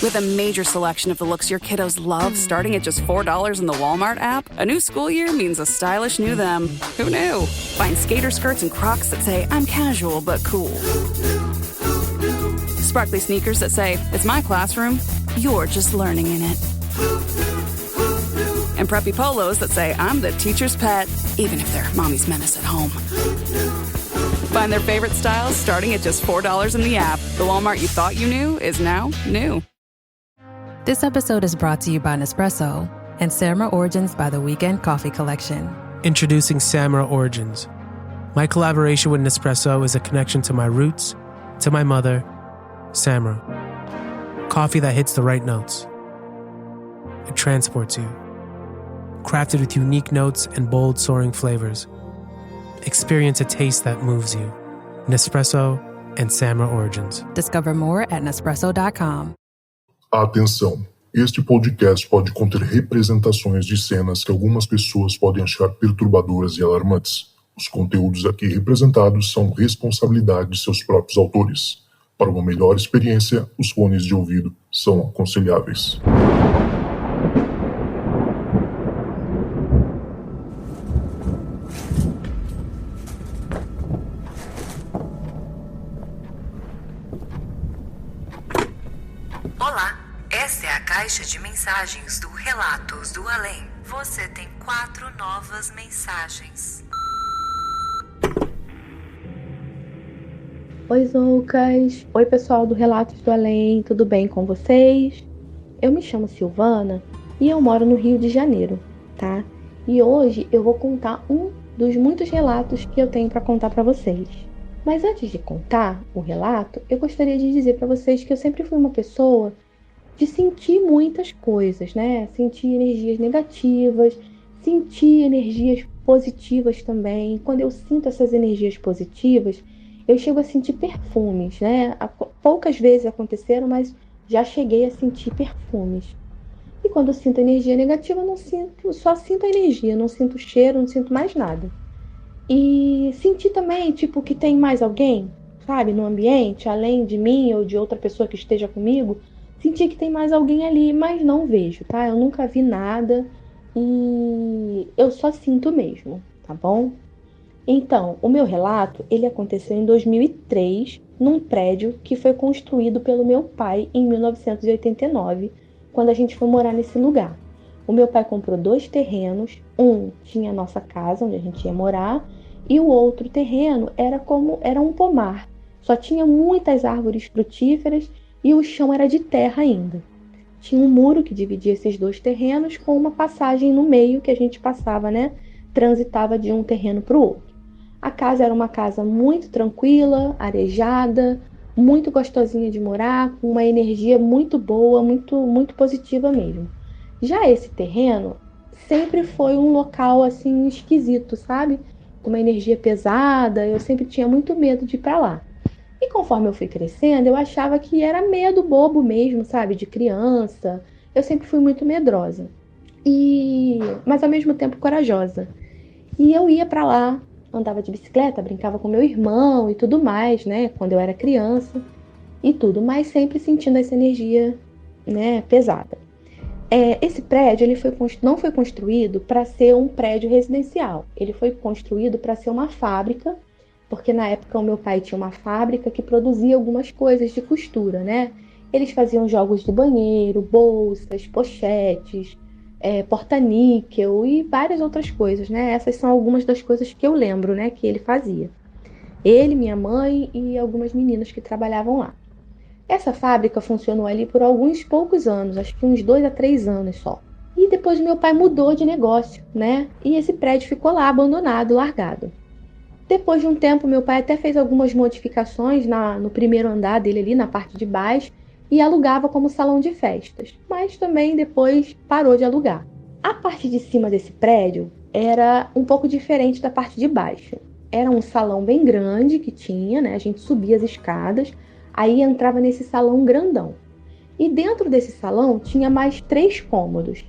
With a major selection of the looks your kiddos love starting at just $4 in the Walmart app, a new school year means a stylish new them. Who knew? Find skater skirts and Crocs that say, I'm casual but cool. Sparkly sneakers that say, it's my classroom, you're just learning in it. And preppy polos that say, I'm the teacher's pet, even if they're mommy's menace at home. Find their favorite styles starting at just $4 in the app. The Walmart you thought you knew is now new. This episode is brought to you by Nespresso and Samra Origins by the Weekend Coffee Collection. Introducing Samra Origins. My collaboration with Nespresso is a connection to my roots, to my mother, Samra. Coffee that hits the right notes. It transports you. Crafted with unique notes and bold soaring flavors. Experience a taste that moves you. Nespresso and Samra Origins. Discover more at Nespresso.com. Atenção! Este podcast pode conter representações de cenas que algumas pessoas podem achar perturbadoras e alarmantes. Os conteúdos aqui representados são responsabilidade de seus próprios autores. Para uma melhor experiência, os fones de ouvido são aconselháveis. Olá, esta é a caixa de mensagens do Relatos do Além. Você tem 4 novas mensagens. Oi, Zoucas! Oi, pessoal do Relatos do Além, tudo bem com vocês? Eu me chamo Silvana e eu moro no Rio de Janeiro, tá? E hoje eu vou contar um dos muitos relatos que eu tenho para contar para vocês. Mas antes de contar o relato, eu gostaria de dizer para vocês que eu sempre fui uma pessoa de sentir muitas coisas, né? Sentir energias negativas, sentir energias positivas também. Quando eu sinto essas energias positivas, eu chego a sentir perfumes, né? Poucas vezes aconteceram, mas já cheguei a sentir perfumes. E quando eu sinto energia negativa, eu não sinto, só sinto a energia, não sinto cheiro, não sinto mais nada. E sentir também, tipo, que tem mais alguém, sabe, no ambiente, além de mim ou de outra pessoa que esteja comigo, sentir que tem mais alguém ali, mas não vejo, tá? Eu nunca vi nada e eu só sinto mesmo, tá bom? Então, o meu relato, ele aconteceu em 2003, num prédio que foi construído pelo meu pai em 1989, quando a gente foi morar nesse lugar. O meu pai comprou 2 terrenos, um tinha a nossa casa, onde a gente ia morar, e o outro terreno era um pomar. Só tinha muitas árvores frutíferas e o chão era de terra ainda. Tinha um muro que dividia esses 2 terrenos com uma passagem no meio que a gente passava, né? Transitava de um terreno para o outro. A casa era uma casa muito tranquila, arejada, muito gostosinha de morar, com uma energia muito boa, muito positiva mesmo. Já esse terreno sempre foi um local assim esquisito, sabe? Com uma energia pesada, eu sempre tinha muito medo de ir para lá. E conforme eu fui crescendo, eu achava que era medo bobo mesmo, sabe? De criança. Eu sempre fui muito medrosa. Mas ao mesmo tempo corajosa. E eu ia para lá, andava de bicicleta, brincava com meu irmão e tudo mais, né? Quando eu era criança e tudo, mas sempre sentindo essa energia, né, pesada. Esse prédio não foi construído para ser um prédio residencial. Ele foi construído para ser uma fábrica, porque na época o meu pai tinha uma fábrica que produzia algumas coisas de costura, né? Eles faziam jogos de banheiro, bolsas, pochetes, porta-níquel e várias outras coisas, né? Essas são algumas das coisas que eu lembro, né, que ele fazia. Ele, minha mãe e algumas meninas que trabalhavam lá. Essa fábrica funcionou ali por alguns poucos anos, acho que uns 2 a 3 anos só. E depois meu pai mudou de negócio, né? E esse prédio ficou lá abandonado, largado. Depois de um tempo, meu pai até fez algumas modificações no primeiro andar dele ali, na parte de baixo, e alugava como salão de festas. Mas também depois parou de alugar. A parte de cima desse prédio era um pouco diferente da parte de baixo. Era um salão bem grande que tinha, né? A gente subia as escadas, aí entrava nesse salão grandão. E dentro desse salão tinha mais 3 cômodos.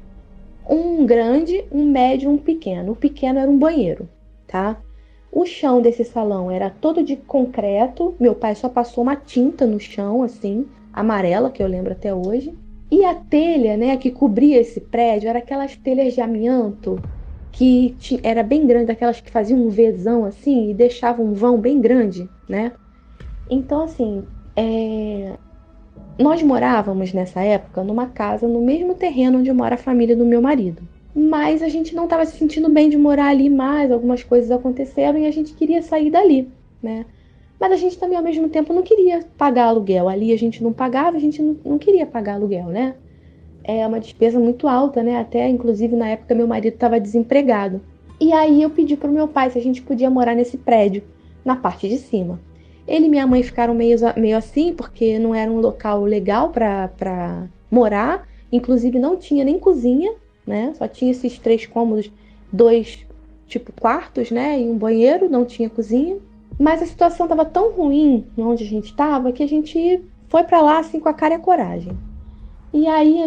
Um grande, um médio e um pequeno. O pequeno era um banheiro, tá? O chão desse salão era todo de concreto. Meu pai só passou uma tinta no chão, assim, amarela, que eu lembro até hoje. E a telha, né, que cobria esse prédio, era aquelas telhas de amianto, que era bem grande, aquelas que faziam um Vzão assim, e deixavam um vão bem grande, né? Então, assim, nós morávamos nessa época numa casa no mesmo terreno onde mora a família do meu marido. Mas a gente não estava se sentindo bem de morar ali mais, algumas coisas aconteceram e a gente queria sair dali, né? Mas a gente também, ao mesmo tempo, não queria pagar aluguel. Ali a gente não pagava, a gente não queria pagar aluguel, né? É uma despesa muito alta, né? Até, inclusive, na época, meu marido estava desempregado. E aí eu pedi pro meu pai se a gente podia morar nesse prédio, na parte de cima. Ele e minha mãe ficaram meio assim, porque não era um local legal para morar. Inclusive, não tinha nem cozinha, né? Só tinha esses 3 cômodos, 2, tipo, quartos, né? E um banheiro, não tinha cozinha. Mas a situação estava tão ruim onde a gente estava que a gente foi para lá assim com a cara e a coragem. E aí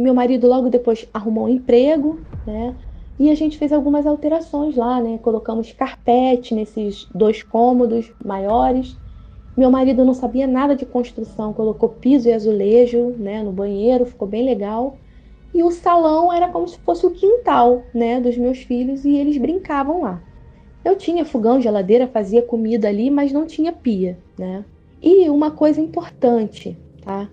meu marido logo depois arrumou um emprego, né? E a gente fez algumas alterações lá, né? Colocamos carpete nesses 2 cômodos maiores. Meu marido não sabia nada de construção, colocou piso e azulejo, né, no banheiro, ficou bem legal. E o salão era como se fosse o quintal, né, dos meus filhos, e eles brincavam lá. Eu tinha fogão, geladeira, fazia comida ali, mas não tinha pia, né? E uma coisa importante, tá?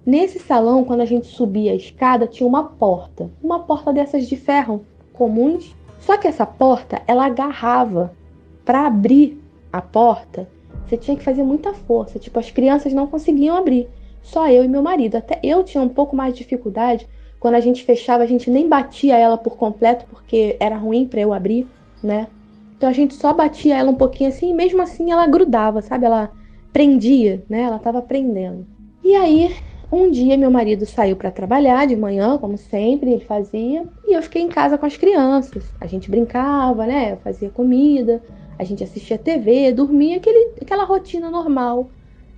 Nesse salão, quando a gente subia a escada, tinha uma porta dessas de ferro comuns. Só que essa porta, ela agarrava. Para abrir a porta, você tinha que fazer muita força. Tipo, as crianças não conseguiam abrir. Só eu e meu marido. Até eu tinha um pouco mais de dificuldade. Quando a gente fechava, a gente nem batia ela por completo, porque era ruim para eu abrir, né? Então a gente só batia ela um pouquinho assim, e mesmo assim ela grudava, sabe? Ela prendia, né? Ela tava prendendo. E aí, um dia meu marido saiu para trabalhar de manhã, como sempre ele fazia, e eu fiquei em casa com as crianças. A gente brincava, né? Eu fazia comida, a gente assistia TV, dormia, aquela rotina normal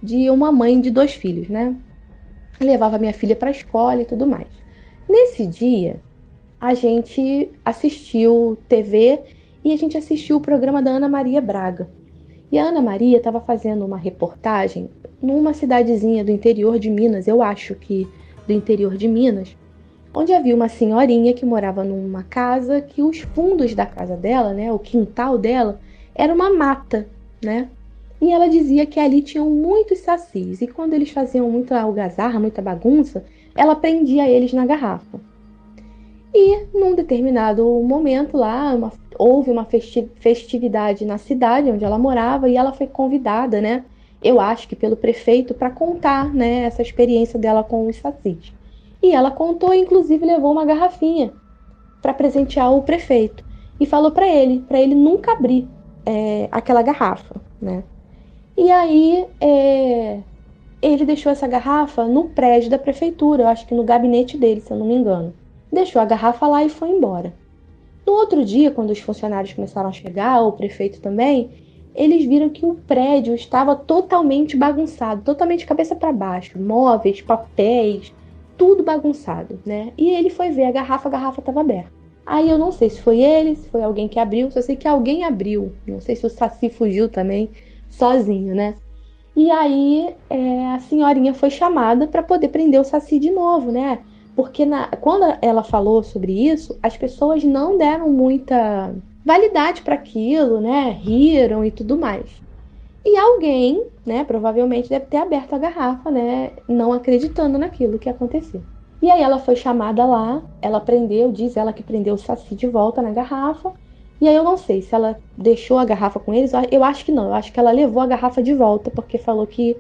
de uma mãe de 2 filhos, né? Levava minha filha para a escola e tudo mais. Nesse dia, a gente assistiu TV e a gente assistiu o programa da Ana Maria Braga. E a Ana Maria estava fazendo uma reportagem numa cidadezinha do interior de Minas, eu acho que do interior de Minas, onde havia uma senhorinha que morava numa casa que os fundos da casa dela, né, o quintal dela, era uma mata, né? E ela dizia que ali tinham muitos sacis, e quando eles faziam muita algazarra, muita bagunça, ela prendia eles na garrafa. E num determinado momento lá, houve uma festividade na cidade onde ela morava e ela foi convidada, né? Eu acho que pelo prefeito, para contar, né, essa experiência dela com os sacis. E ela contou, inclusive levou uma garrafinha para presentear o prefeito. E falou para ele nunca abrir aquela garrafa, né? E aí ele deixou essa garrafa no prédio da prefeitura, eu acho que no gabinete dele, se eu não me engano. Deixou a garrafa lá e foi embora. No outro dia, quando os funcionários começaram a chegar, o prefeito também, eles viram que o prédio estava totalmente bagunçado, totalmente cabeça para baixo, móveis, papéis, tudo bagunçado, né? E ele foi ver a garrafa estava aberta. Aí eu não sei se foi ele, se foi alguém que abriu, só sei que alguém abriu. Não sei se o saci fugiu também, sozinho, né? E aí a senhorinha foi chamada para poder prender o saci de novo, né? Porque quando ela falou sobre isso, as pessoas não deram muita validade para aquilo, né? Riram e tudo mais. E alguém, né, provavelmente deve ter aberto a garrafa, né, não acreditando naquilo que aconteceu. E aí ela foi chamada lá, ela prendeu, diz ela que prendeu o saci de volta na garrafa. E aí eu não sei se ela deixou a garrafa com eles, eu acho que não, eu acho que ela levou a garrafa de volta, porque falou que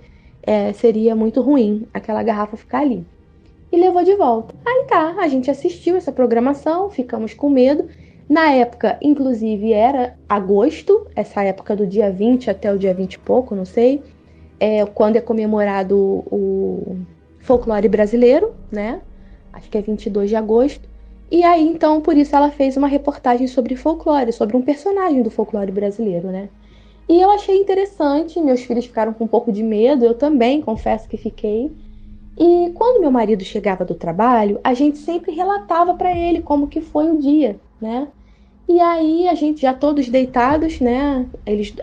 seria muito ruim aquela garrafa ficar ali. E levou de volta. Aí tá, a gente assistiu essa programação, ficamos com medo. Na época, inclusive, era agosto, essa época do dia 20 até o dia 20 e pouco, não sei, quando é comemorado o folclore brasileiro, né? Acho que é 22 de agosto. E aí, então, por isso ela fez uma reportagem sobre folclore, sobre um personagem do folclore brasileiro, né? E eu achei interessante, meus filhos ficaram com um pouco de medo, eu também, confesso que fiquei. E quando meu marido chegava do trabalho, a gente sempre relatava para ele como que foi o dia, né? E aí a gente já todos deitados, né?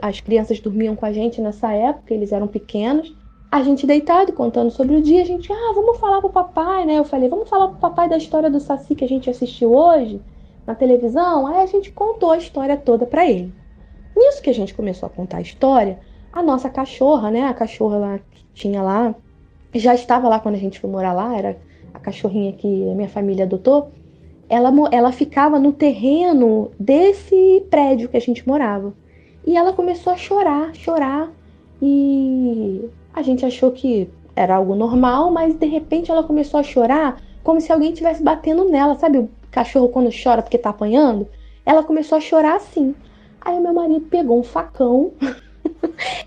As crianças dormiam com a gente nessa época, eles eram pequenos. A gente deitado, contando sobre o dia, a gente, vamos falar pro papai, né? Eu falei, vamos falar pro papai da história do Saci que a gente assistiu hoje na televisão. Aí a gente contou a história toda pra ele. Nisso que a gente começou a contar a história, a nossa cachorra, né? A cachorra lá que tinha lá, já estava lá quando a gente foi morar lá, era a cachorrinha que a minha família adotou. Ela ficava no terreno desse prédio que a gente morava. E ela começou a chorar. E a gente achou que era algo normal, mas de repente ela começou a chorar como se alguém estivesse batendo nela. Sabe o cachorro quando chora porque tá apanhando? Ela começou a chorar assim. Aí o meu marido pegou um facão.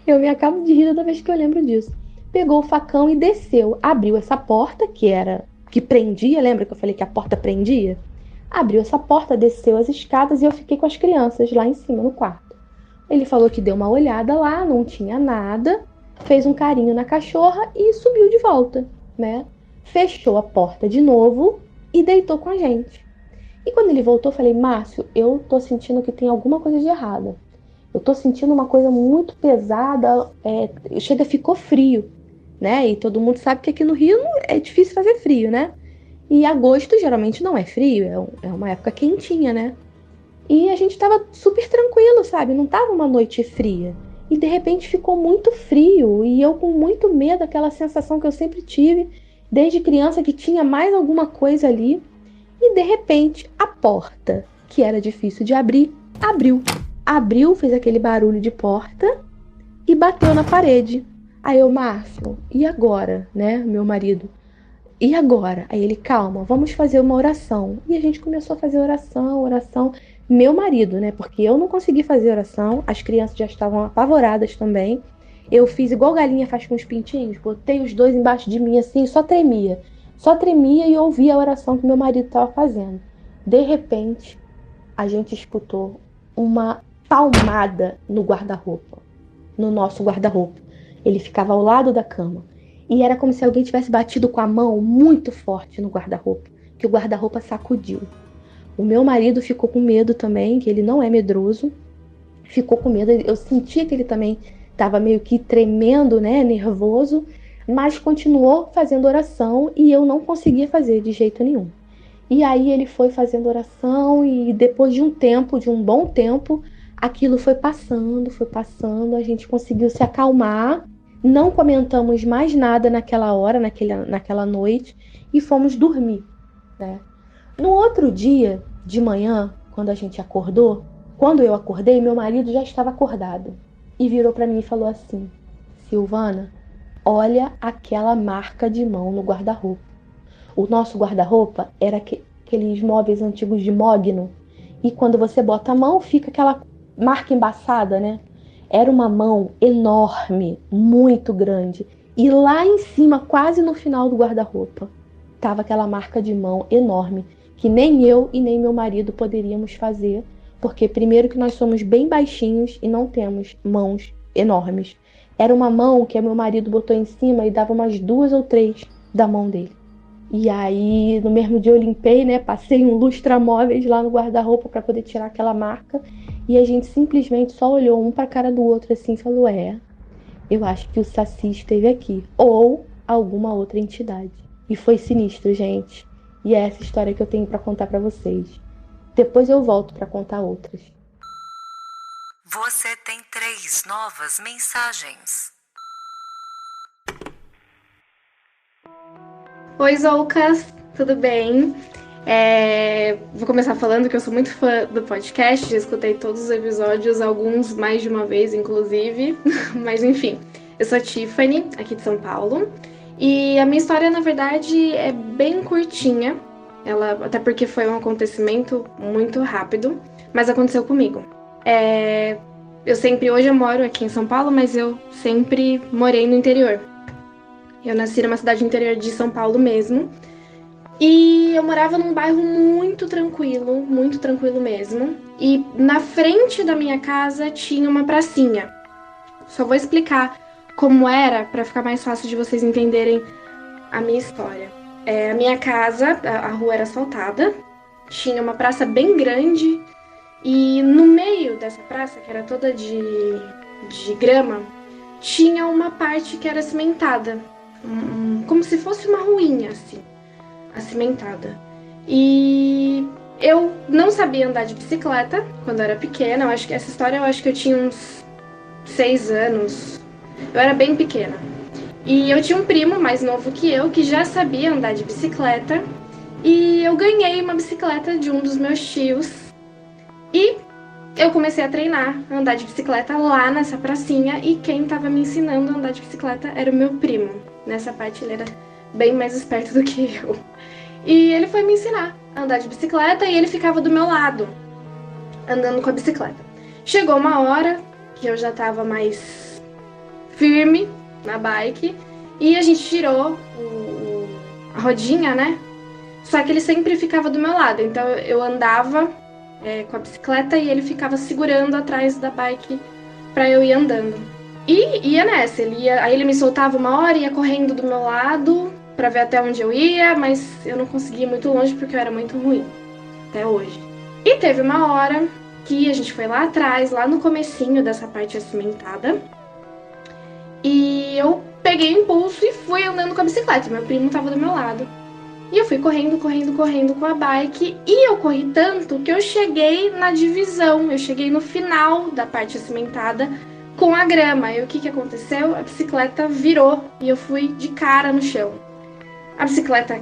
Eu me acabo de rir toda vez que eu lembro disso. Pegou o facão e desceu. Abriu essa porta que prendia. Lembra que eu falei que a porta prendia? Abriu essa porta, desceu as escadas e eu fiquei com as crianças lá em cima no quarto. Ele falou que deu uma olhada lá, não tinha nada, fez um carinho na cachorra e subiu de volta, né? Fechou a porta de novo e deitou com a gente. E quando ele voltou, eu falei, Márcio, eu tô sentindo que tem alguma coisa de errada. Eu tô sentindo uma coisa muito pesada, ficou frio, né? E todo mundo sabe que aqui no Rio é difícil fazer frio, né? E agosto geralmente não é frio, é uma época quentinha, né? E a gente tava super tranquilo, sabe? Não tava uma noite fria. E de repente ficou muito frio. E eu com muito medo, aquela sensação que eu sempre tive, desde criança, que tinha mais alguma coisa ali. E de repente, a porta, que era difícil de abrir, abriu. Abriu, fez aquele barulho de porta e bateu na parede. Aí eu, Márcio, e agora, né? Meu marido. E agora? Aí ele, calma, vamos fazer uma oração. E a gente começou a fazer oração. Meu marido, né? Porque eu não consegui fazer oração, as crianças já estavam apavoradas também. Eu fiz igual galinha faz com os pintinhos, botei os dois embaixo de mim assim, só tremia e eu ouvia a oração que meu marido estava fazendo. De repente, a gente escutou uma palmada no guarda-roupa, no nosso guarda-roupa. Ele ficava ao lado da cama e era como se alguém tivesse batido com a mão muito forte no guarda-roupa, que o guarda-roupa sacudiu. O meu marido ficou com medo também, que ele não é medroso, ficou com medo. Eu sentia que ele também estava meio que tremendo, né, nervoso, mas continuou fazendo oração e eu não conseguia fazer de jeito nenhum. E aí ele foi fazendo oração e depois de um bom tempo, aquilo foi passando, a gente conseguiu se acalmar, não comentamos mais nada naquela hora, naquela noite e fomos dormir, né? No outro dia, de manhã, quando eu acordei, meu marido já estava acordado. E virou para mim e falou assim, Silvana, olha aquela marca de mão no guarda-roupa. O nosso guarda-roupa era aqueles móveis antigos de mogno. E quando você bota a mão, fica aquela marca embaçada, né? Era uma mão enorme, muito grande. E lá em cima, quase no final do guarda-roupa, estava aquela marca de mão enorme, que nem eu e nem meu marido poderíamos fazer, porque primeiro que nós somos bem baixinhos e não temos mãos enormes. Era uma mão que meu marido botou em cima e dava umas 2 ou 3 da mão dele. E aí, no mesmo dia eu limpei, né, passei um lustramóveis lá no guarda-roupa para poder tirar aquela marca, e a gente simplesmente só olhou um para a cara do outro assim e falou, eu acho que o Saci esteve aqui, ou alguma outra entidade. E foi sinistro, gente. E é essa história que eu tenho para contar para vocês. Depois eu volto para contar outras. Você tem 3 novas mensagens. Oi, Zoucas, tudo bem? Vou começar falando que eu sou muito fã do podcast, já escutei todos os episódios, alguns mais de uma vez, inclusive. Mas enfim, eu sou a Tiffany, aqui de São Paulo. E a minha história, na verdade, é bem curtinha. Até porque foi um acontecimento muito rápido, mas aconteceu comigo. Hoje eu moro aqui em São Paulo, mas eu sempre morei no interior. Eu nasci numa cidade interior de São Paulo mesmo. E eu morava num bairro muito tranquilo mesmo. E na frente da minha casa tinha uma pracinha. Só vou explicar como era para ficar mais fácil de vocês entenderem a minha história. A minha casa, a rua era asfaltada, tinha uma praça bem grande e no meio dessa praça, que era toda de grama, tinha uma parte que era cimentada, como se fosse uma ruinha, assim, acimentada. E eu não sabia andar de bicicleta quando eu era pequena. Eu acho que essa história eu tinha uns 6 anos. Eu era bem pequena. E eu tinha um primo mais novo que eu que já sabia andar de bicicleta. E eu ganhei uma bicicleta de um dos meus tios. E eu comecei a treinar, a andar de bicicleta lá nessa pracinha. E quem estava me ensinando a andar de bicicleta era o meu primo. Nessa parte ele era bem mais esperto do que eu. E ele foi me ensinar a andar de bicicleta e ele ficava do meu lado, andando com a bicicleta. Chegou uma hora que eu já estava mais firme na bike e a gente tirou a rodinha, né? Só que ele sempre ficava do meu lado, então eu andava com a bicicleta e ele ficava segurando atrás da bike pra eu ir andando. E ia nessa, aí ele me soltava uma hora, ia correndo do meu lado pra ver até onde eu ia, mas eu não conseguia ir muito longe porque eu era muito ruim, até hoje. E teve uma hora que a gente foi lá atrás, lá no comecinho dessa parte acimentada, e eu peguei impulso e fui andando com a bicicleta, meu primo tava do meu lado. E eu fui correndo com a bike, e eu corri tanto que eu cheguei na divisão, eu cheguei no final da parte acimentada com a grama. E o que aconteceu? A bicicleta virou e eu fui de cara no chão. A bicicleta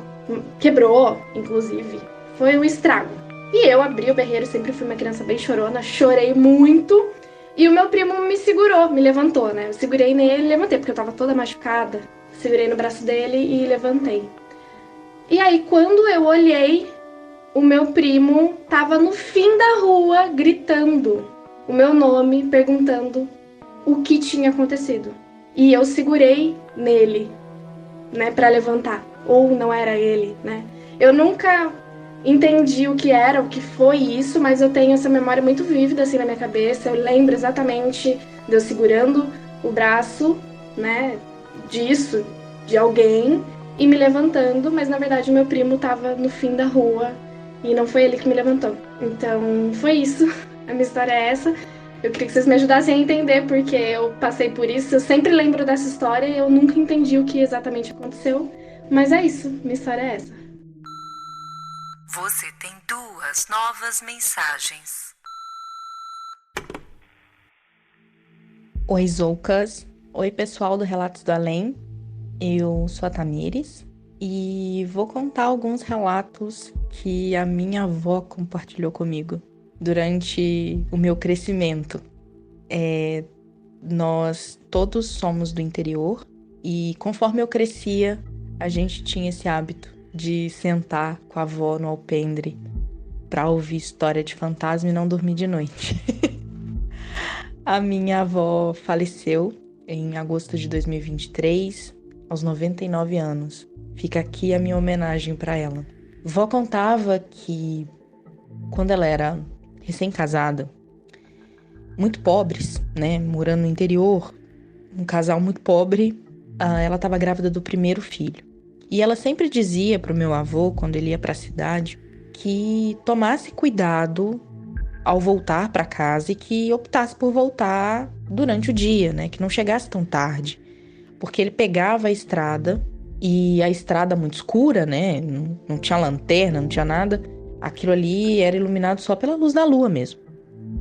quebrou, inclusive. Foi um estrago. E eu abri o berreiro, sempre fui uma criança bem chorona, chorei muito. E o meu primo me segurou, me levantou, né? Eu segurei nele e levantei, porque eu tava toda machucada. Segurei no braço dele e levantei. E aí, quando eu olhei, o meu primo tava no fim da rua, gritando o meu nome, perguntando o que tinha acontecido. E eu segurei nele, né, pra levantar. Ou não era ele, né? Eu nunca entendi o que era, o que foi isso, mas eu tenho essa memória muito vívida assim na minha cabeça. Eu lembro exatamente de eu segurando o braço, né, disso, de alguém, e me levantando, mas na verdade meu primo tava no fim da rua e não foi ele que me levantou. Então foi isso, a minha história é essa. Eu queria que vocês me ajudassem a entender, porque eu passei por isso, eu sempre lembro dessa história e eu nunca entendi o que exatamente aconteceu. Mas é isso, minha história é essa. Você tem 2 novas mensagens. Oi, Zoucas. Oi, pessoal do Relatos do Além. Eu sou a Tamires e vou contar alguns relatos que a minha avó compartilhou comigo durante o meu crescimento. Nós todos somos do interior e conforme eu crescia, a gente tinha esse hábito de sentar com a avó no alpendre para ouvir história de fantasma e não dormir de noite. A minha avó faleceu em agosto de 2023, aos 99 anos. Fica aqui a minha homenagem para ela. Vó contava que quando ela era recém-casada, muito pobres, né, morando no interior, um casal muito pobre, ela estava grávida do primeiro filho. E ela sempre dizia pro meu avô, quando ele ia para a cidade, que tomasse cuidado ao voltar para casa e que optasse por voltar durante o dia, né, que não chegasse tão tarde. Porque ele pegava a estrada, e a estrada muito escura, né, não tinha lanterna, não tinha nada, aquilo ali era iluminado só pela luz da lua mesmo.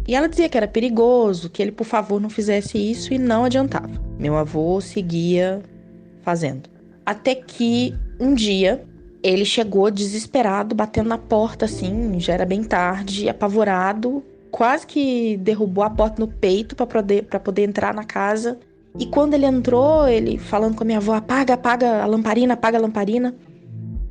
E ela dizia que era perigoso, que ele, por favor, não fizesse isso, e não adiantava. Meu avô seguia fazendo. Até que um dia ele chegou desesperado, batendo na porta assim, já era bem tarde, apavorado, quase que derrubou a porta no peito para poder entrar na casa. E quando ele entrou, ele falando com a minha avó, apaga a lamparina, apaga a lamparina.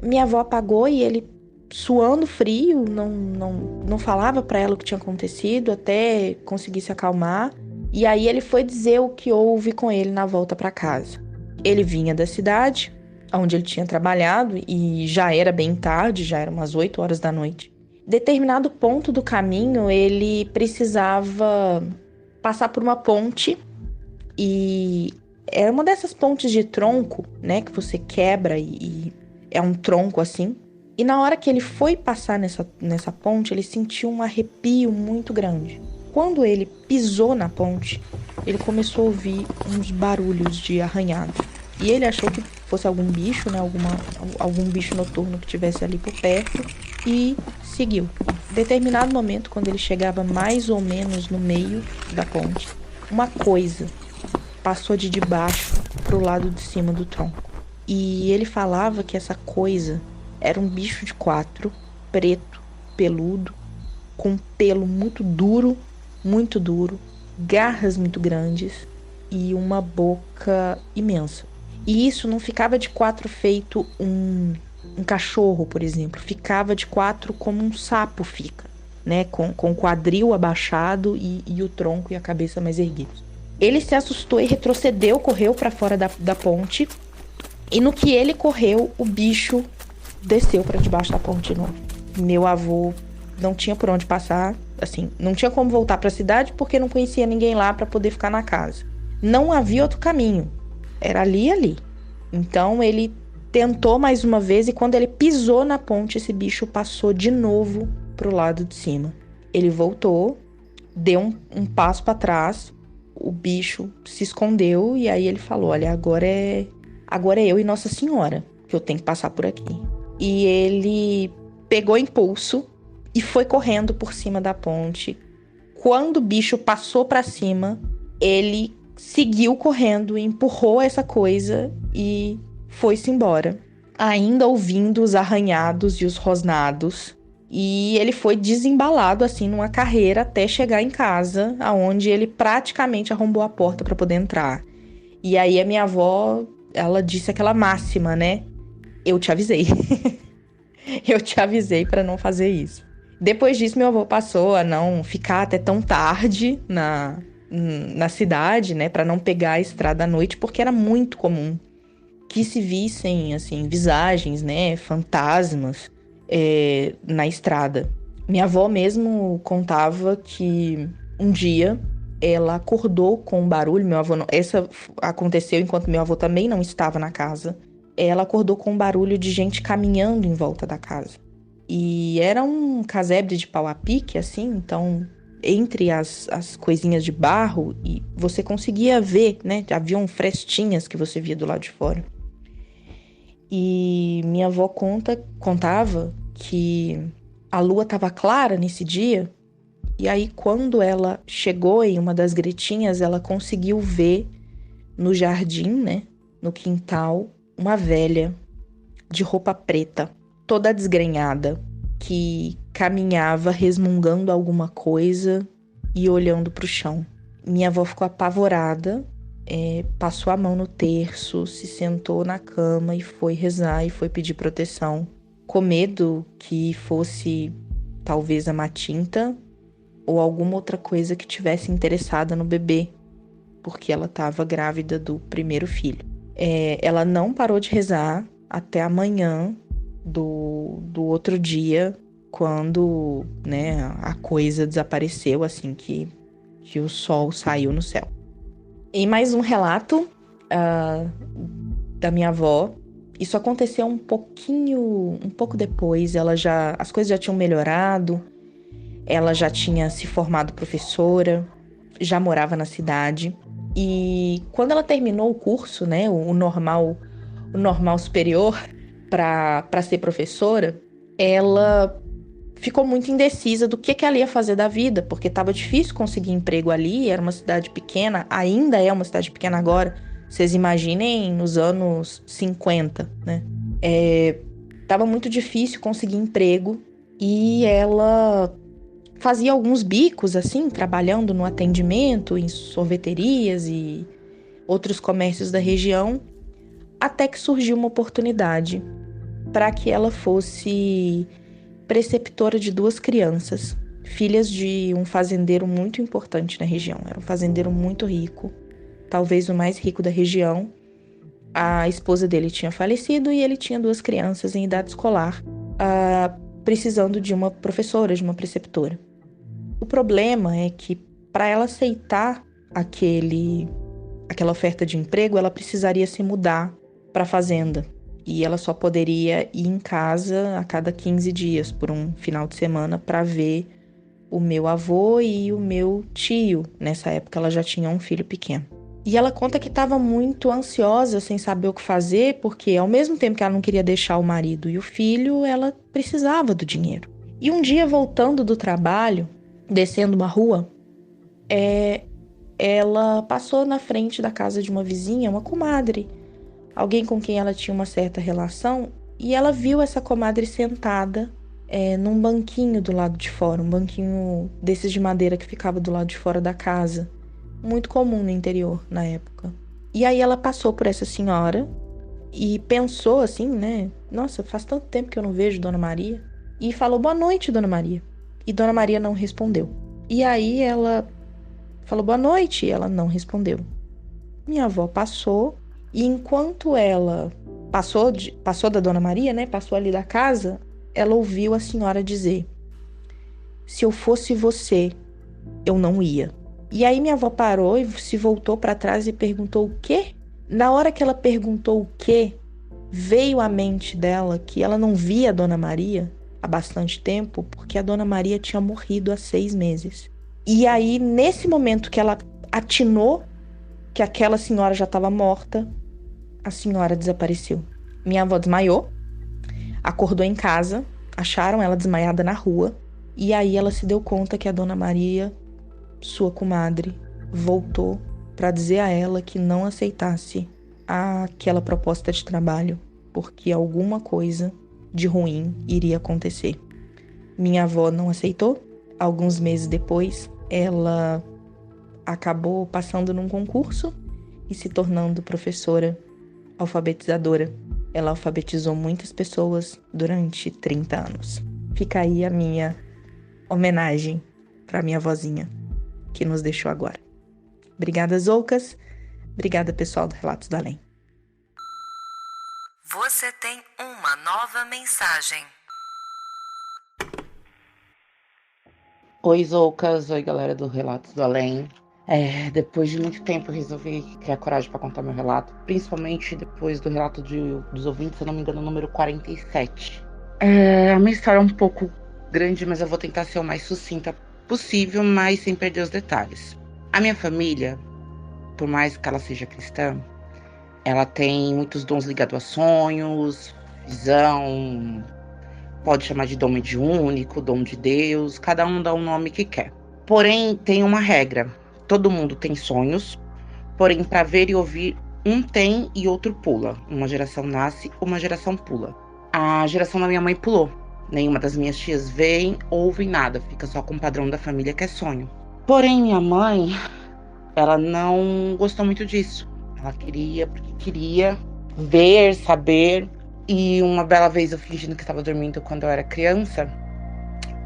Minha avó apagou e ele, suando frio, não falava para ela o que tinha acontecido até conseguir se acalmar. E aí ele foi dizer o que houve com ele na volta para casa. Ele vinha da cidade, onde ele tinha trabalhado, e já era bem tarde, já eram umas 8 horas da noite. Determinado ponto do caminho, ele precisava passar por uma ponte, e era uma dessas pontes de tronco, né, que você quebra e é um tronco assim. E na hora que ele foi passar nessa ponte, ele sentiu um arrepio muito grande. Quando ele pisou na ponte, ele começou a ouvir uns barulhos de arranhado. E ele achou que fosse algum bicho, né? Algum bicho noturno que estivesse ali por perto, e seguiu. Em determinado momento, quando ele chegava mais ou menos no meio da ponte, uma coisa passou de debaixo pro lado de cima do tronco. E ele falava que essa coisa era um bicho de 4, preto, peludo, com pelo muito duro, garras muito grandes e uma boca imensa. E isso não ficava de 4 feito um cachorro, por exemplo. Ficava de 4 como um sapo fica, né? Com o quadril abaixado e o tronco e a cabeça mais erguidos. Ele se assustou e retrocedeu, correu para fora da ponte. E no que ele correu, o bicho desceu para debaixo da ponte de novo. Meu avô não tinha por onde passar, assim, não tinha como voltar para a cidade porque não conhecia ninguém lá para poder ficar na casa. Não havia outro caminho, era ali e ali. Então ele tentou mais uma vez e quando ele pisou na ponte, esse bicho passou de novo pro lado de cima. Ele voltou, deu um passo para trás, o bicho se escondeu e aí ele falou: olha, agora é eu e Nossa Senhora que eu tenho que passar por aqui. E ele pegou impulso e foi correndo por cima da ponte. Quando o bicho passou para cima, ele seguiu correndo e empurrou essa coisa e foi-se embora, ainda ouvindo os arranhados e os rosnados. E ele foi desembalado assim numa carreira até chegar em casa, aonde ele praticamente arrombou a porta para poder entrar. E aí a minha avó, ela disse aquela máxima, né? Eu te avisei. Eu te avisei para não fazer isso. Depois disso, meu avô passou a não ficar até tão tarde na cidade, né? Para não pegar a estrada à noite, porque era muito comum que se vissem, assim, visagens, né? Fantasmas na estrada. Minha avó mesmo contava que um dia ela acordou com um barulho. Meu avô não, essa aconteceu enquanto meu avô também não estava na casa. Ela acordou com um barulho de gente caminhando em volta da casa. E era um casebre de pau a pique, assim, então, entre as coisinhas de barro, e você conseguia ver, né? Haviam frestinhas que você via do lado de fora. E minha avó contava que a lua estava clara nesse dia, e aí quando ela chegou em uma das gretinhas, ela conseguiu ver no jardim, né? No quintal, uma velha de roupa preta, toda desgrenhada, que caminhava resmungando alguma coisa e olhando para o chão. Minha avó ficou apavorada, passou a mão no terço, se sentou na cama e foi rezar e foi pedir proteção, com medo que fosse talvez a Matinta ou alguma outra coisa que tivesse interessada no bebê, porque ela estava grávida do primeiro filho. Ela não parou de rezar até a manhã do outro dia, quando, né, a coisa desapareceu, assim que o sol saiu no céu. Em mais um relato da minha avó, isso aconteceu um pouco depois. As coisas já tinham melhorado, ela já tinha se formado professora, já morava na cidade. E quando ela terminou o curso, né, o normal superior para ser professora, ela ficou muito indecisa do que ela ia fazer da vida, porque estava difícil conseguir emprego ali, era uma cidade pequena, ainda é uma cidade pequena agora. Vocês imaginem nos anos 50, né? Tava muito difícil conseguir emprego e ela fazia alguns bicos, assim, trabalhando no atendimento, em sorveterias e outros comércios da região, até que surgiu uma oportunidade para que ela fosse preceptora de 2 crianças, filhas de um fazendeiro muito importante na região. Era um fazendeiro muito rico, talvez o mais rico da região. A esposa dele tinha falecido e ele tinha 2 crianças em idade escolar, precisando de uma professora, de uma preceptora. O problema é que para ela aceitar aquela oferta de emprego, ela precisaria se mudar para a fazenda. E ela só poderia ir em casa a cada 15 dias, por um final de semana, para ver o meu avô e o meu tio. Nessa época ela já tinha um filho pequeno. E ela conta que estava muito ansiosa, sem saber o que fazer, porque ao mesmo tempo que ela não queria deixar o marido e o filho, ela precisava do dinheiro. E um dia, voltando do trabalho, descendo uma rua, ela passou na frente da casa de uma vizinha, uma comadre, alguém com quem ela tinha uma certa relação, e ela viu essa comadre sentada num banquinho do lado de fora, um banquinho desses de madeira que ficava do lado de fora da casa, muito comum no interior na época. E aí ela passou por essa senhora e pensou assim, né? Nossa, faz tanto tempo que eu não vejo Dona Maria. E falou, boa noite, Dona Maria. E Dona Maria não respondeu. E aí ela falou, boa noite, e ela não respondeu. Minha avó passou, e enquanto ela passou da Dona Maria, né? Passou ali da casa, ela ouviu a senhora dizer, se eu fosse você, eu não ia. E aí minha avó parou e se voltou para trás e perguntou o quê? Na hora que ela perguntou o quê, veio à mente dela que ela não via a Dona Maria há bastante tempo, porque a Dona Maria tinha morrido há 6 meses. E aí, nesse momento que ela atinou que aquela senhora já estava morta, a senhora desapareceu. Minha avó desmaiou, acordou em casa, acharam ela desmaiada na rua, e aí ela se deu conta que a Dona Maria, sua comadre, voltou para dizer a ela que não aceitasse aquela proposta de trabalho, porque alguma coisa de ruim iria acontecer. Minha avó não aceitou. Alguns meses depois, ela acabou passando num concurso e se tornando professora alfabetizadora. Ela alfabetizou muitas pessoas durante 30 anos. Fica aí a minha homenagem para minha vozinha, que nos deixou agora. Obrigada, Zoucas. Obrigada, pessoal do Relatos do Além. Você tem uma nova mensagem. Oi, Zoucas. Oi, galera do Relatos do Além. Depois de muito tempo eu resolvi criar coragem para contar meu relato, principalmente depois do relato dos ouvintes, se eu não me engano, número 47. A minha história é um pouco grande, mas eu vou tentar ser o mais sucinta possível, mas sem perder os detalhes. A minha família, por mais que ela seja cristã, ela tem muitos dons ligados a sonhos, visão, pode chamar de dom mediúnico, dom de Deus, cada um dá o nome que quer. Porém, tem uma regra, todo mundo tem sonhos, porém para ver e ouvir, um tem e outro pula. Uma geração nasce, uma geração pula. A geração da minha mãe pulou. Nenhuma das minhas tias vê, ouve nada, fica só com o padrão da família que é sonho. Porém, minha mãe, ela não gostou muito disso. Ela queria ver, saber. E uma bela vez, eu fingindo que estava dormindo quando eu era criança,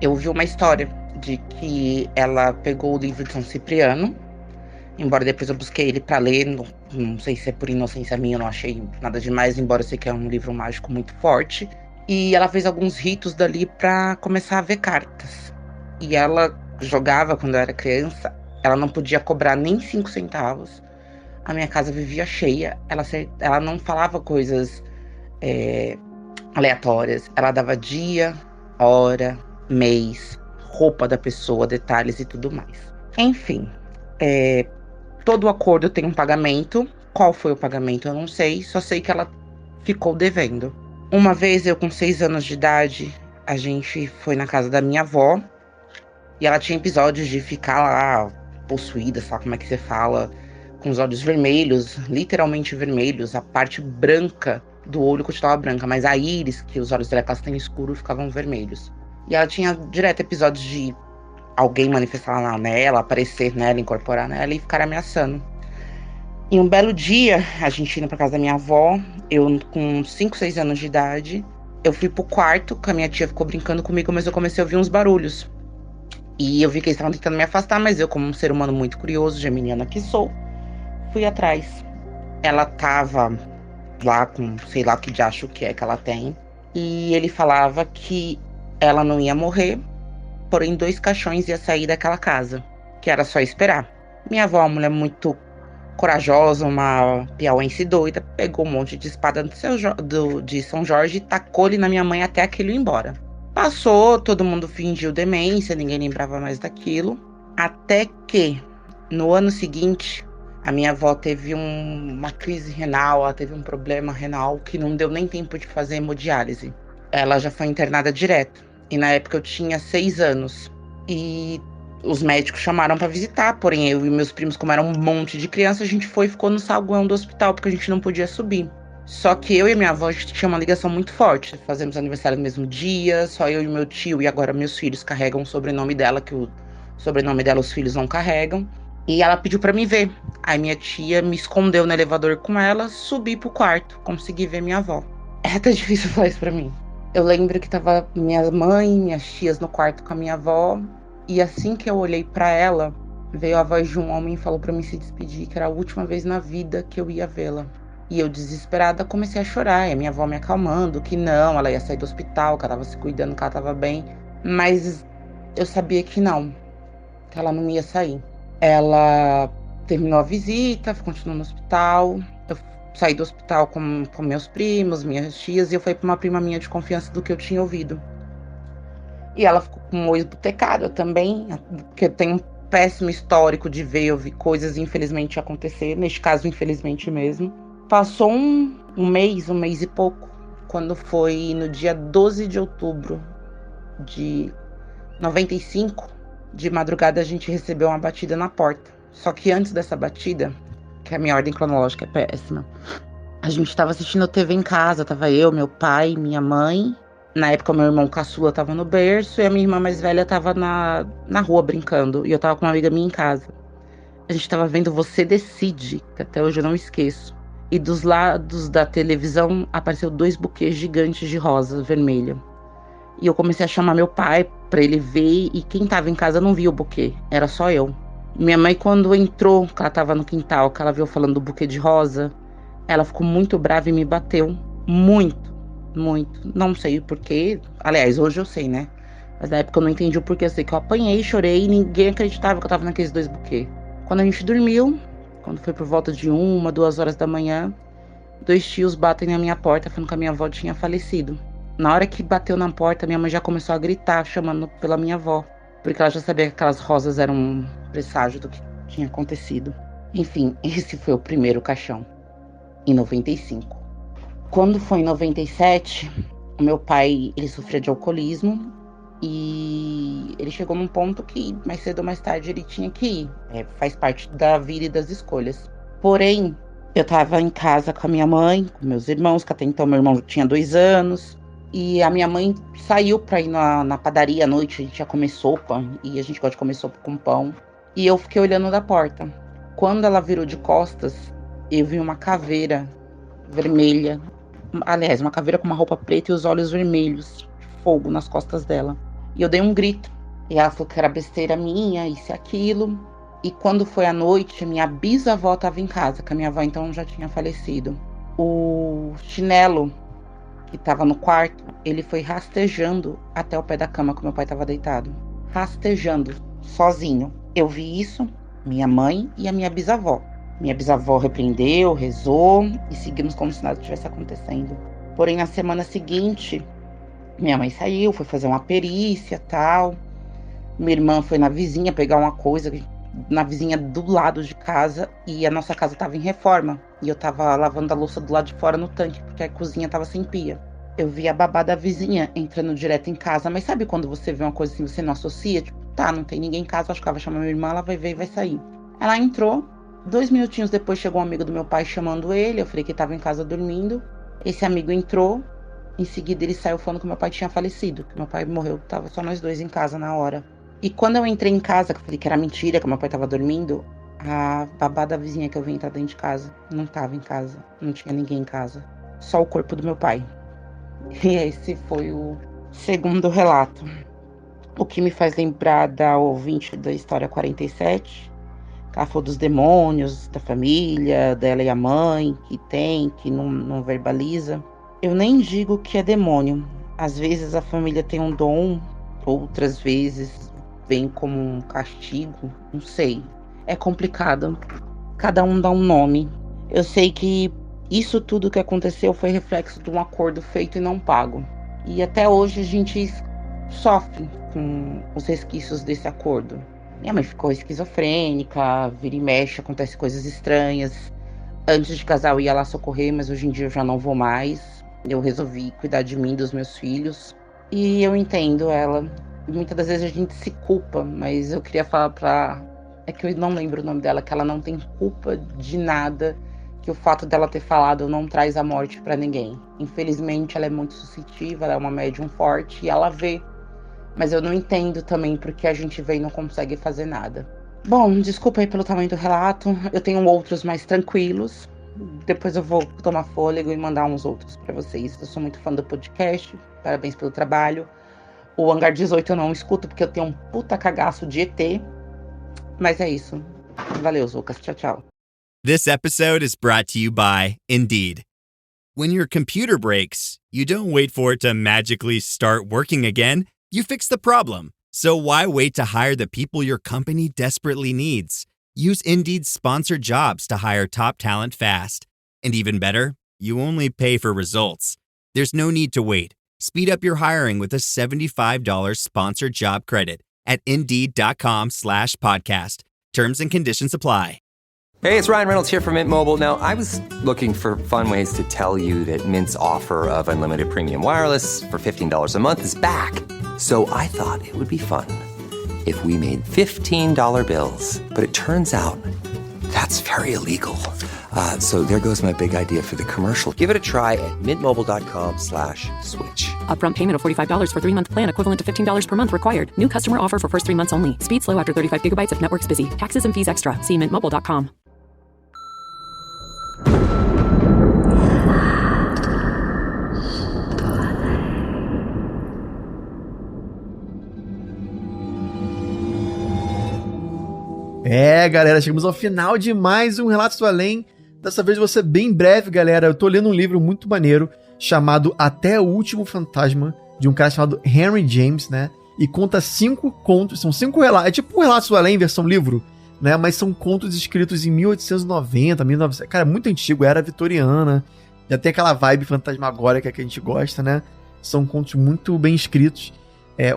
eu ouvi uma história de que ela pegou o livro de São Cipriano, embora depois eu busquei ele para ler, não sei se é por inocência minha, eu não achei nada demais, embora eu sei que é um livro mágico muito forte. E ela fez alguns ritos dali para começar a ver cartas. E ela jogava quando eu era criança, ela não podia cobrar nem 5 centavos. A minha casa vivia cheia, ela não falava coisas aleatórias. Ela dava dia, hora, mês, roupa da pessoa, detalhes e tudo mais. Enfim, todo acordo tem um pagamento. Qual foi o pagamento eu não sei, só sei que ela ficou devendo. Uma vez eu com 6 anos de idade, a gente foi na casa da minha avó e ela tinha episódios de ficar lá possuída, sabe como é que você fala, com os olhos vermelhos, literalmente vermelhos, a parte branca do olho continuava branca, mas a íris, que os olhos dela castanho escuro, ficavam vermelhos. E ela tinha direto episódios de alguém manifestar nela, aparecer nela, incorporar nela e ficar ameaçando. E um belo dia, a gente indo pra casa da minha avó, eu com 5, 6 anos de idade, eu fui pro quarto, que a minha tia ficou brincando comigo, mas eu comecei a ouvir uns barulhos. E eu vi que eles estavam tentando me afastar, mas eu, como um ser humano muito curioso, geminiana que sou, fui atrás. Ela tava lá com, sei lá o que diacho que é que ela tem, e ele falava que ela não ia morrer, porém 2 caixões ia sair daquela casa, que era só esperar. Minha avó, uma mulher muito corajosa, uma piauense doida, pegou um monte de espada de São Jorge e tacou-lhe na minha mãe até aquilo ir embora. Passou, todo mundo fingiu demência, ninguém lembrava mais daquilo. Até que, no ano seguinte, a minha avó teve uma crise renal, ela teve um problema renal que não deu nem tempo de fazer hemodiálise. Ela já foi internada direto. E na época eu tinha 6 anos. E os médicos chamaram para visitar, porém eu e meus primos, como eram um monte de criança, a gente foi e ficou no saguão do hospital, porque a gente não podia subir. Só que eu e minha avó, a gente tinha uma ligação muito forte. Fazemos aniversário no mesmo dia, só eu e meu tio, e agora meus filhos carregam o sobrenome dela, que o sobrenome dela os filhos não carregam. E ela pediu pra me ver. Aí minha tia me escondeu no elevador com ela, subi pro quarto, consegui ver minha avó. É até difícil falar isso pra mim. Eu lembro que tava minha mãe, minhas tias no quarto com a minha avó. E assim que eu olhei pra ela, veio a voz de um homem e falou pra mim se despedir, que era a última vez na vida que eu ia vê-la. E eu, desesperada, comecei a chorar. E a minha avó me acalmando, que não, ela ia sair do hospital, que ela tava se cuidando, que ela tava bem. Mas eu sabia que não, que ela não ia sair. Ela terminou a visita, continuou no hospital. Eu saí do hospital com meus primos, minhas tias, e eu fui pra uma prima minha de confiança do que eu tinha ouvido. E ela ficou com o olho botecado também, porque eu tenho um péssimo histórico de ver e ouvir coisas infelizmente acontecer, neste caso, infelizmente mesmo. Passou um mês e pouco, quando foi no dia 12 de outubro de 95, de madrugada a gente recebeu uma batida na porta. Só que antes dessa batida, que a minha ordem cronológica é péssima, a gente estava assistindo TV em casa, tava eu, meu pai, minha mãe. Na época meu irmão caçula tava no berço e a minha irmã mais velha tava na rua brincando. E eu tava com uma amiga minha em casa. A gente tava vendo Você Decide, que até hoje eu não esqueço. E dos lados da televisão apareceu 2 buquês gigantes de rosa vermelha. E eu comecei a chamar meu pai pra ele ver, e quem tava em casa não via o buquê, era só eu. Minha mãe, quando entrou, que ela tava no quintal, que ela viu falando do buquê de rosa, ela ficou muito brava e me bateu. Muito. Não sei o porquê. Aliás, hoje eu sei, né? Mas na época eu não entendi o porquê. Eu sei que eu apanhei, chorei e ninguém acreditava que eu tava naqueles 2 buquês. Quando a gente dormiu, quando foi por volta de 1, 2 horas da manhã, 2 tios batem na minha porta falando que a minha avó tinha falecido. Na hora que bateu na porta, minha mãe já começou a gritar, chamando pela minha avó. Porque ela já sabia que aquelas rosas eram um presságio do que tinha acontecido. Enfim, esse foi o primeiro caixão, em 95. Quando foi em 97, o meu pai, ele sofria de alcoolismo. E ele chegou num ponto que mais cedo ou mais tarde ele tinha que ir. Faz parte da vida e das escolhas. Porém, eu tava em casa com a minha mãe, com meus irmãos, que até então meu irmão tinha 2 anos. E a minha mãe saiu pra ir na padaria à noite, a gente ia comer sopa. E a gente gosta de comer sopa com pão. E eu fiquei olhando da porta. Quando ela virou de costas, eu vi uma caveira vermelha. Aliás, uma caveira com uma roupa preta e os olhos vermelhos, fogo nas costas dela. E eu dei um grito. E ela falou que era besteira minha, isso e aquilo. E quando foi à noite, minha bisavó estava em casa, que a minha avó então já tinha falecido. O chinelo que estava no quarto, ele foi rastejando até o pé da cama que meu pai estava deitado. Rastejando, sozinho. Eu vi isso, minha mãe e a minha bisavó. Minha bisavó repreendeu, rezou e seguimos como se nada estivesse acontecendo. Porém, na semana seguinte, minha mãe saiu, foi fazer uma perícia e tal. Minha irmã foi na vizinha pegar uma coisa, na vizinha do lado de casa. E a nossa casa estava em reforma. E eu tava lavando a louça do lado de fora no tanque, porque a cozinha tava sem pia. Eu vi a babá da vizinha entrando direto em casa. Mas sabe quando você vê uma coisa assim, você não associa? Tipo, tá, não tem ninguém em casa, acho que ela vai chamar minha irmã, ela vai ver e vai sair. Ela entrou. 2 minutinhos depois chegou um amigo do meu pai chamando ele. Eu falei que ele tava em casa dormindo. Esse amigo entrou. Em seguida ele saiu falando que meu pai tinha falecido, que meu pai morreu, tava só nós 2 em casa na hora. E quando eu entrei em casa, que eu falei que era mentira, que meu pai tava dormindo, a babá da vizinha que eu vi entrar dentro de casa não tava em casa, não tinha ninguém em casa, só o corpo do meu pai. E esse foi o segundo relato. O que me faz lembrar da ouvinte da história 47, que ela falou dos demônios, da família, dela e a mãe, que não verbaliza. Eu nem digo que é demônio. Às vezes a família tem um dom, outras vezes vem como um castigo, não sei. É complicado. Cada um dá um nome. Eu sei que isso tudo que aconteceu foi reflexo de um acordo feito e não pago. E até hoje a gente sofre com os resquícios desse acordo. Minha mãe ficou esquizofrênica, vira e mexe, acontece coisas estranhas. Antes de casar eu ia lá socorrer, mas hoje em dia eu já não vou mais. Eu resolvi cuidar de mim e dos meus filhos. E eu entendo ela. Muitas das vezes a gente se culpa, mas eu queria falar pra... É que eu não lembro o nome dela, que ela não tem culpa de nada, que o fato dela ter falado não traz a morte pra ninguém. Infelizmente ela é muito suscetível, ela é uma médium forte e ela vê. Mas eu não entendo também porque a gente vê e não consegue fazer nada. Bom, desculpa aí pelo tamanho do relato, eu tenho outros mais tranquilos. Depois eu vou tomar fôlego e mandar uns outros pra vocês. Eu sou muito fã do podcast, parabéns pelo trabalho. O Hangar 18 eu não escuto porque eu tenho um puta cagaço de ET. Mas é isso. Valeu, Zoukas. Tchau, tchau. This episode is brought to you by Indeed. When your computer breaks, you don't wait for it to magically start working again. You fix the problem. So why wait to hire the people your company desperately needs? Use Indeed's sponsored jobs to hire top talent fast. And even better, you only pay for results. There's no need to wait. Speed up your hiring with a $75 sponsored job credit at Indeed.com/podcast. Terms and conditions apply. Hey, it's Ryan Reynolds here from Mint Mobile. Now, I was looking for fun ways to tell you that Mint's offer of unlimited premium wireless for $15 a month is back. So I thought it would be fun if we made $15 bills. But it turns out that's very illegal. So there goes my big idea for the commercial. Give it a try at mintmobile.com/switch. Upfront payment of $45 for 3-month plan, equivalent to $15 per month required. New customer offer for first 3 months only. Speed slow after 35 gigabytes if network's busy. Taxes and fees extra. See mintmobile.com. Galera, chegamos ao final de mais um Relatos do Além. Dessa vez vou ser bem breve, galera. Eu tô lendo um livro muito maneiro chamado Até o Último Fantasma, de um cara chamado Henry James, né? E conta 5 contos, são 5 relatos, é tipo um Relatos do Além versão livro, né? Mas são contos escritos em 1890, 1900, cara, muito antigo, era vitoriana, já tem aquela vibe fantasmagórica que a gente gosta, né? São contos muito bem escritos.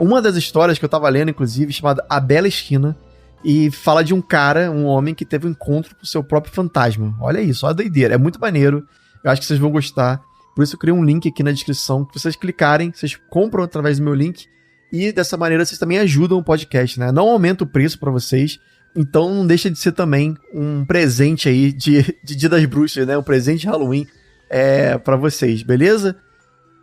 Uma das histórias que eu tava lendo, inclusive, chamada A Bela Esquina, e fala de um cara, um homem que teve um encontro com o seu próprio fantasma. Olha isso, olha a doideira, é muito maneiro, eu acho que vocês vão gostar. Por isso eu criei um link aqui na descrição, que vocês clicarem, vocês compram através do meu link, e dessa maneira vocês também ajudam o podcast, né? Não aumenta o preço pra vocês, então não deixa de ser também um presente aí de Dia das Bruxas, né? Um presente de Halloween pra vocês, beleza?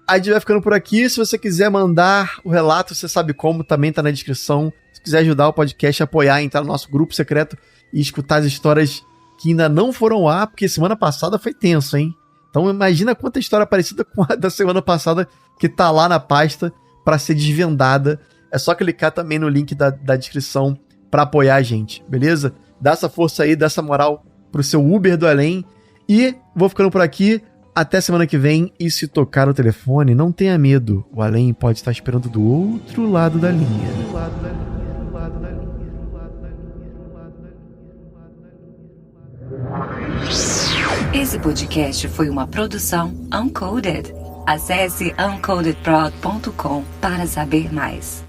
A gente vai ficando por aqui. Se você quiser mandar o relato, você sabe como, também tá na descrição. Se quiser ajudar o podcast, apoiar, entrar no nosso grupo secreto e escutar as histórias que ainda não foram ao ar, porque semana passada foi tenso, hein? Então imagina quanta história parecida com a da semana passada que tá lá na pasta para ser desvendada. É só clicar também no link da descrição para apoiar a gente, beleza? Dá essa força aí, dá essa moral pro seu Uber do Além. E vou ficando por aqui. Até semana que vem. E se tocar o telefone, não tenha medo. O Além pode estar esperando do outro lado da linha. Esse podcast foi uma produção Uncoded. Acesse uncodedprod.com para saber mais.